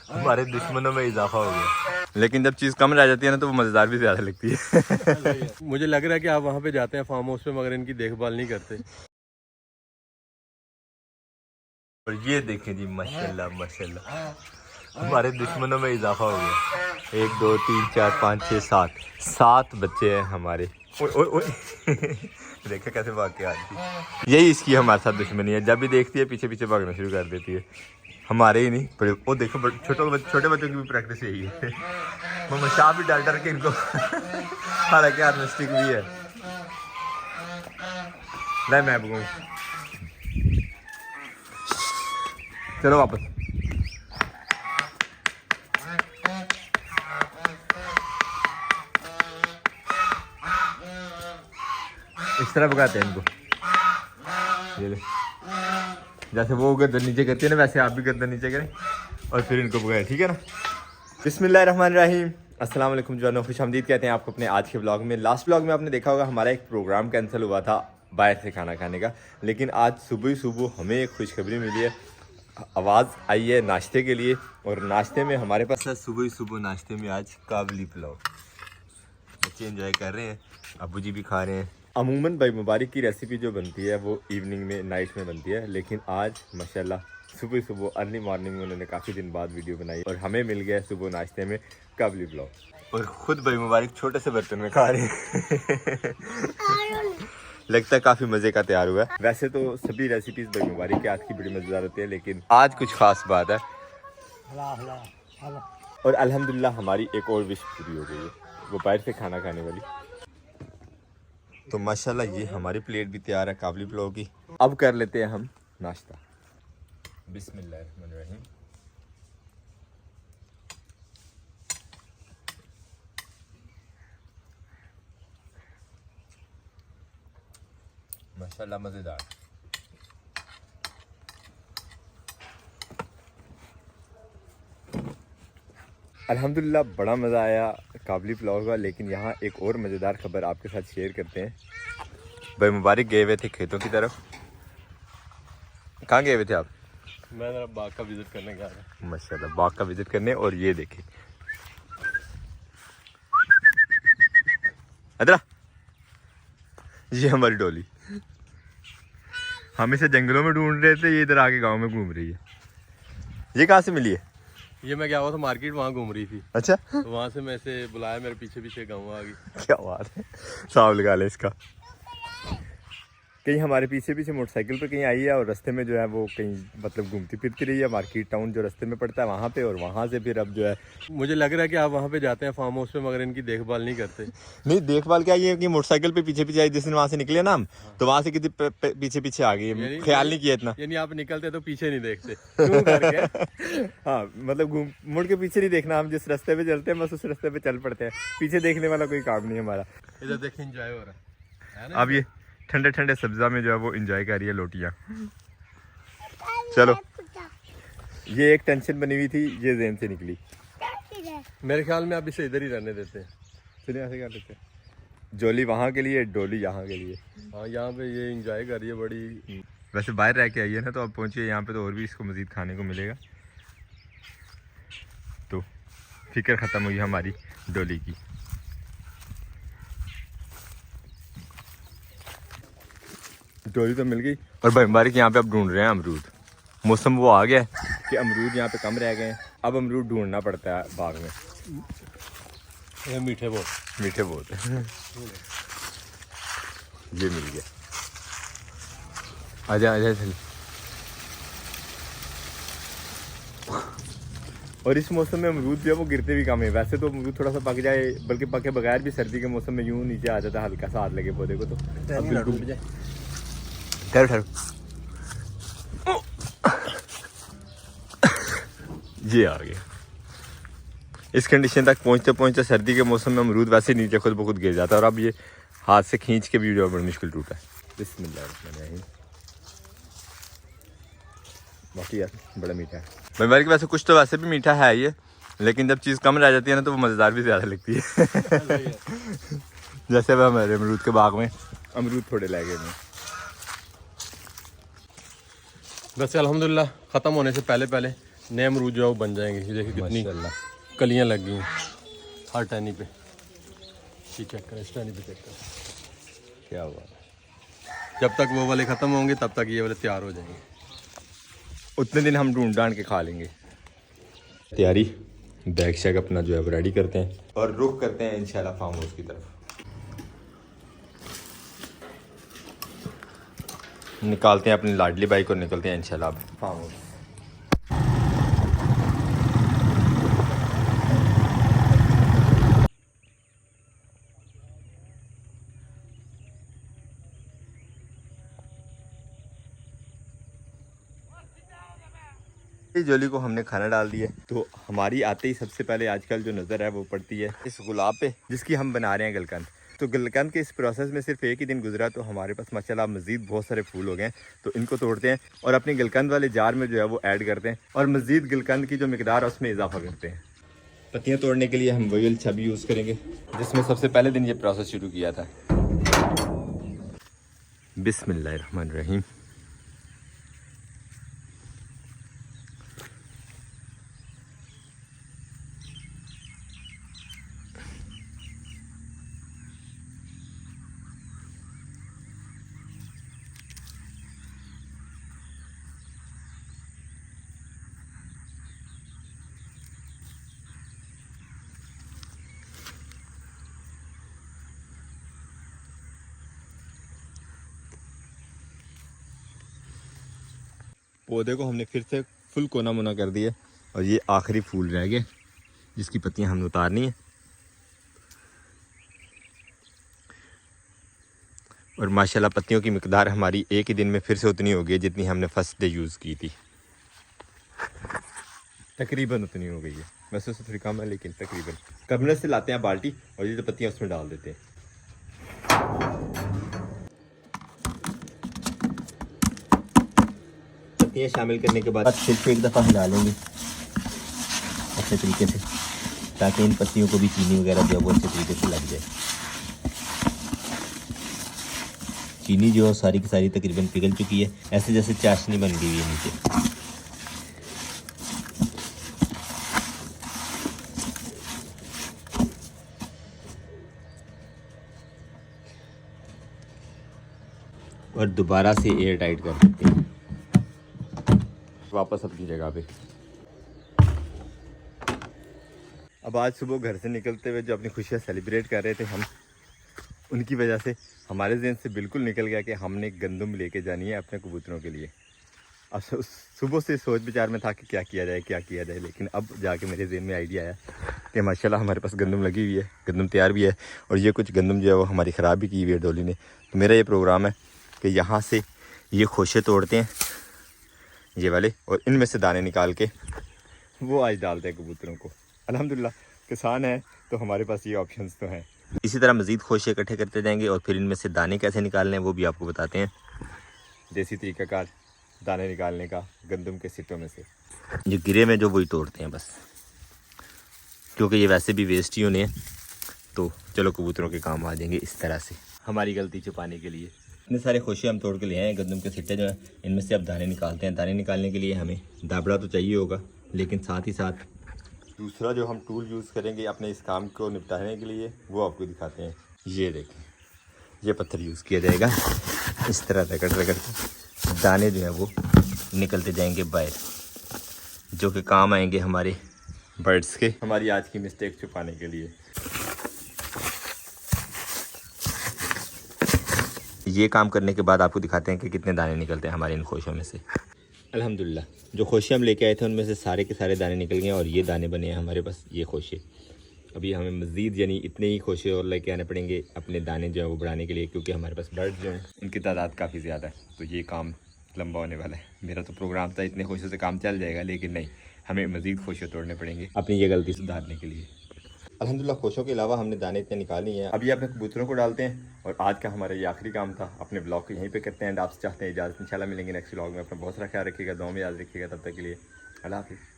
हमारे दुश्मनों में इजाफा हो गया। लेकिन जब चीज़ कम रह जाती है ना तो वो मज़ेदार भी ज़्यादा लगती है। मुझे लग रहा है कि आप वहाँ पे जाते हैं फार्म हाउस पे मगर इनकी देखभाल नहीं करते। और ये देखें जी, माशाल्लाह माशाल्लाह, हमारे दुश्मनों में इजाफा हो गया। 1 2 3 4 5 6 7 बच्चे हैं हमारे। ओए ओए ओए देखा कैसे भाग के आती। यही इसकी हमारे साथ दुश्मनी है, जब भी देखती है पीछे पीछे भागना शुरू कर देती है। हमारे ही नहीं पर वो देखो छोटे बच्चों की भी प्रैक्टिस यही है। मोहम्मद शाह भी डर डर के इनको हालांकि आर्टिस्टिक भी है। नहीं मैं भगूँ, चलो वापस। इस तरह भगाते हैं इनको, ये ले, जैसे वो गर्दन नीचे करती है ना वैसे आप भी गर्दन नीचे करें और फिर इनको भगाएं, ठीक है ना। बिस्मिल्लाहिर्रहमानिर्रहीम, अस्सलाम वालेकुम जवानों, खुशामदीद कहते हैं आपको अपने आज के ब्लॉग में। लास्ट ब्लॉग में आपने देखा होगा हमारा एक प्रोग्राम कैंसिल हुआ था बाहर से खाना खाने का, लेकिन आज सुबह ही सुबह हमें एक खुशखबरी मिली है। आवाज़ आई है नाश्ते के लिए और नाश्ते में हमारे पास है सुबह ही सुबह नाश्ते में आज काबली पुलाव। बच्चे एंजॉय कर रहे हैं, अबू जी भी खा रहे हैं। अमूमन भाई मुबारक की रेसिपी जो बनती है वो इवनिंग में नाइट में बनती है, लेकिन आज माशाल्लाह सुबह सुबह अर्ली मॉर्निंग में उन्होंने काफ़ी दिन बाद वीडियो बनाई और हमें मिल गया सुबह नाश्ते में काबली पुलाव। और ख़ुद भाई मुबारक छोटे से बर्तन में खा रहे हैं। लगता है काफ़ी मज़े का तैयार हुआ है। वैसे तो सभी रेसिपीज़ भाई मुबारक के हाथ की बड़ी मज़ेदार होती है, लेकिन आज कुछ ख़ास बात है और अल्हम्दुलिल्लाह हमारी एक और विश पूरी हो गई है, वो बाहर से खाना खाने वाली। तो माशाल्लाह ये हमारी प्लेट भी तैयार है काबली पुलाव की। अब कर लेते हैं हम नाश्ता। बिस्मिल्लाहिर्रहमानिर्रहीम। माशाल्लाह मज़ेदार। अल्हम्दुलिल्लाह बड़ा मज़ा आया काबली पुलाव का, लेकिन यहाँ एक और मज़ेदार ख़बर आपके साथ शेयर करते हैं। भाई मुबारक गए हुए थे खेतों की तरफ। कहाँ गए हुए थे आप? मैं जरा बाग का विजिट करने गया था। माशाल्लाह बाग का विजिट करने। और ये देखें अदरा, ये हमारी डोली, हम इसे जंगलों में ढूंढ रहे थे, ये इधर आके गांव में घूम रही है। ये कहाँ से मिली है? ये मैं गया हुआ था मार्केट, वहाँ घूम रही थी। अच्छा, तो वहाँ से मैं इसे बुलाया, मेरे पीछे पीछे गाँव आ गई। क्या बात है, साफ लगा ले इसका। कहीं हमारे पीछे पीछे मोटरसाइकिल पे कहीं आई है और रास्ते में जो है वो कहीं मतलब घूमती फिरती रही है। मार्केट टाउन जो रास्ते में पड़ता है वहाँ पे, और वहाँ से फिर अब जो है मुझे लग रहा है कि आप वहाँ पे जाते हैं फार्म हाउस पे मगर इनकी देखभाल नहीं करते। नहीं देखभाल क्या, ये कि मोटरसाइकिल पे पीछे पीछे आई, जिस दिन वहाँ से निकले ना हम, तो वहाँ से कितनी पीछे पीछे आ गई, ख्याल नहीं किया इतना। यानी आप निकलते तो पीछे नहीं देखते क्यों करके? हाँ मतलब घूम मुड़ के पीछे नहीं देखना, हम जिस रास्ते पे चलते हैं बस उस रास्ते पे चल पड़ते हैं, पीछे देखने वाला कोई काम नहीं हमारा। इधर देखिए एंजॉय हो रहा है ना। अब ये ठंडे ठंडे सब्जा में जो है वो एंजॉय कर रही है लोटियाँ। चलो, ये एक टेंशन बनी हुई थी, ये ज़हन से निकली। मेरे ख्याल में आप इसे इधर ही रहने देते हैं। चलिए ऐसे कर लेते हैं, जोली वहाँ के लिए डोली यहाँ के लिए। हाँ यहाँ पे ये एंजॉय कर रही है बड़ी। वैसे बाहर रह के आई है ना, तो अब पहुँचिए यहाँ पे तो और भी इसको मज़ीद खाने को मिलेगा। तो फिक्र ख़त्म हुई हमारी डोली की। डोली तो मिल गई। और भाई मुबारक यहाँ पे अब ढूंढ रहे हैं अमरूद। मौसम वो आ गया है कि अमरूद यहाँ पे कम रह गए हैं, अब अमरूद ढूंढना पड़ता है बाग में। ये मीठे बहुत, मीठे बहुत है। ये मिल गया, आजा आजा चल। और इस मौसम में अमरूद जो है वो गिरते भी कम है। वैसे तो अमरूद थोड़ा सा पक जाए, बल्कि पके बगैर भी सर्दी के मौसम में यूं नीचे आ जाता है, हल्का सा हाथ लगे पौधे को। तो अब बिल्कुल ठहरो ठहरो, ये आ गया। इस कंडीशन तक पहुंचते पहुंचते सर्दी के मौसम में अमरूद वैसे नीचे खुद ब खुद गिर जाता है, और अब ये हाथ से खींच के भी जो बड़ी मुश्किल टूटा है। बिस्मिल्लाह। बाकी यार बड़ा मीठा है भाई मुबारक। वैसे कुछ तो वैसे भी मीठा है ये, लेकिन जब चीज़ कम रह जाती है ना तो वो मज़ेदार भी ज़्यादा लगती है। जैसे अब हमारे अमरूद के बाग में अमरूद थोड़े लगे हुए। वैसे अल्हम्दुलिल्लाह ख़त्म होने से पहले पहले नए अमरूद जो है वो बन जाएंगे। ये देखिए कितनी माशाल्लाह कलियां लग गई हैं हर टहनी पे। ये चेक करें, इस टहनी पे चेक करें। क्या हुआ। जब तक वो वाले ख़त्म होंगे तब तक ये वाले तैयार हो जाएंगे। उतने दिन हम ढूंढ ढांड के खा लेंगे। तैयारी बैग शैग अपना जो है वो रेडी करते हैं और रुख करते हैं इंशाल्लाह फार्म हाउस की तरफ। निकालते हैं अपनी लाडली बाइक और निकलते हैं इंशाल्लाह फार्म हाउस। जोली को हमने खाना डाल दिया तो हमारी आते ही सबसे पहले आजकल जो नज़र है वो पड़ती है इस गुलाब पे जिसकी हम बना रहे हैं गलकंद। तो गलकंद के इस प्रोसेस में सिर्फ एक ही दिन गुजरा तो हमारे पास माशाल्लाह मज़ीद बहुत सारे फूल हो गए हैं। तो इनको तोड़ते हैं और अपने गलकंद वाले जार में जो है वो ऐड करते हैं और मज़ीद गलकंद की जो मिकदार है उसमें इजाफा करते हैं। पत्तियाँ तोड़ने के लिए हम वही छबी यूज़ करेंगे जिसमें सबसे पहले दिन ये प्रोसेस शुरू किया था। बिस्मिल्लाहिर्रहमानिर्रहीम। पौधे को हमने फिर से फुल कोना मोना कर दिया और ये आखिरी फूल रह गए जिसकी पत्तियां हमने उतारनी है। और माशाल्लाह पत्तियों की मिकदार हमारी एक ही दिन में फिर से उतनी हो गई जितनी हमने फर्स्ट डे यूज़ की थी। तकरीबन उतनी हो गई है, वैसे तो थोड़ी कम है लेकिन तकरीबन। कमरे से लाते हैं बाल्टी और ये जो पत्तियाँ उसमें डाल देते हैं। पत्तियाँ शामिल करने के बाद सिर्फ एक दफ़ा हिला लेंगे अच्छे तरीके से ताकि इन पत्तियों को भी चीनी वगैरह जो है वो अच्छे तरीके से लग जाए। चीनी जो है सारी की सारी तकरीबन पिघल चुकी है, ऐसे जैसे चाशनी बन गई है नीचे। और दोबारा से एयर टाइट कर देते हैं वापस अपनी जगह पे। अब आज सुबह घर से निकलते हुए जो अपनी खुशियाँ सेलिब्रेट कर रहे थे हम, उनकी वजह से हमारे ज़हन से बिल्कुल निकल गया कि हमने गंदम लेके जानी है अपने कबूतरों के लिए। अब सुबह से सोच विचार में था कि क्या किया जाए, लेकिन अब जाके मेरे ज़हन में आइडिया आया कि माशाल्लाह हमारे पास गंदम लगी हुई है, गंदम तैयार भी है और ये कुछ गंदम जो है वो हमारी ख़राब भी की हुई है डोली ने। तो मेरा ये प्रोग्राम है कि यहाँ से ये खोशे तोड़ते हैं ये वाले और इनमें से दाने निकाल के वो आज डालते हैं कबूतरों को। अल्हम्दुलिल्लाह किसान है तो हमारे पास ये ऑप्शंस तो हैं। इसी तरह मज़ीद खोशे इकट्ठे करते जाएंगे और फिर इनमें से दाने कैसे निकालने हैं वो भी आपको बताते हैं। देसी तरीक़ाकार दाने निकालने का गंदम के सिट्टों में से जो गिरे में जो वही तोड़ते हैं बस, क्योंकि ये वैसे भी वेस्ट ही होने हैं। तो चलो कबूतरों के काम आ जाएंगे इस तरह से हमारी गलती छुपाने के लिए। इतने सारे खोशे हम तोड़ के ले आए हैं गंदम के सिट्टे जो हैं, इनमें से अब दाने निकालते हैं। दाने निकालने के लिए हमें दाबड़ा तो चाहिए होगा, लेकिन साथ ही साथ दूसरा जो हम टूल यूज़ करेंगे अपने इस काम को निपटाने के लिए वो आपको दिखाते हैं। ये देखें, ये पत्थर यूज़ किया जाएगा। इस तरह रगड़ रगड़ के दाने जो हैं वो निकलते जाएंगे बाहर, जो कि काम आएंगे हमारे बर्ड्स के, हमारी आज की मिस्टेक छुपाने के लिए। ये काम करने के बाद आपको दिखाते हैं कि कितने दाने निकलते हैं हमारे इन खोशों में से। अल्हम्दुलिल्लाह जो खोशे हम लेके आए थे उनमें से सारे के सारे दाने निकल गए और ये दाने बने हैं हमारे पास, ये खोशे। अभी हमें मज़ीद यानी इतने ही खोशे और लेके आने पड़ेंगे अपने दाने जो है वो बढ़ाने के लिए, क्योंकि हमारे पास बर्ड जो हैं उनकी तादाद काफ़ी ज़्यादा है। तो ये काम लंबा होने वाला है। मेरा तो प्रोग्राम था इतने खोशों से काम चल जाएगा, लेकिन नहीं, हमें मज़ीद खोशे तोड़ने पड़ेंगे अपनी ये गलती सुधारने के लिए। अल्हम्दुलिल्लाह खोशों के अलावा हमने दाने इतने निकाल लिए हैं। अभी अपने कबूतरों को डालते हैं और आज का हमारा ये आखिरी काम था। अपने ब्लॉग को यहीं पे करते हैं। आपसे चाहते हैं इजाज़त, इंशाल्लाह मिलेंगे नेक्स्ट ब्लॉग में। अपना बहुत सारा ख्याल रखिएगा, दुआ में याद रखिएगा। तब तक के लिए अल्लाह हाफ़िज़।